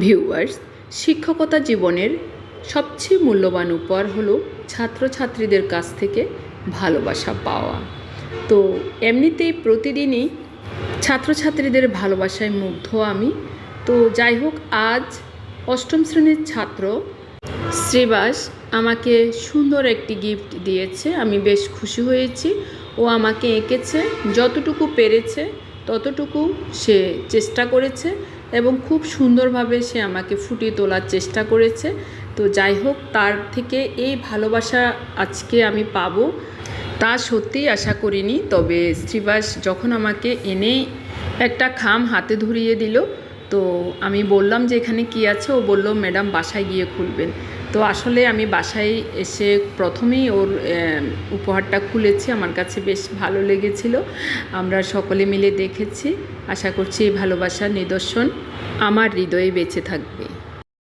Viewers, শিক্ষকতা জীবনের সবচেয়ে মূল্যবান উপহার হলো ছাত্রছাত্রীদের কাছ থেকে ভালোবাসা পাওয়া। তো এমনিতেই প্রতিদিনই ছাত্রছাত্রীদের ভালোবাসায় মুগ্ধ আমি। তো যাই হোক, আজ অষ্টম শ্রেণীর ছাত্র শ্রীবাস আমাকে সুন্দর একটি গিফট দিয়েছে। আমি বেশ খুশি হয়েছি। ও আমাকে এঁকেছে, যতটুকু পেরেছে ততটুকু সে চেষ্টা করেছে এবং খুব সুন্দরভাবে সে আমাকে ফুটিয়ে তোলার চেষ্টা করেছে। তো যাই হোক, তার থেকে এই ভালোবাসা আজকে আমি পাবো তা সত্যিই আশা করিনি। তবে শ্রীবাস যখন আমাকে এনে একটা খাম হাতে ধরিয়ে দিল, তো আমি বললাম যে এখানে কী আছে। ও বলল, ম্যাডাম বাসায় গিয়ে খুলবেন। তো আসলে আমি বাসায় এসে প্রথমেই ওর উপহারটা খুলেছি। আমার কাছে বেশ ভালো লেগেছিল। আমরা সকলে মিলে দেখেছি। আশা করছি এই ভালোবাসার নিদর্শন আমার হৃদয়ে বেঁচে থাকবে।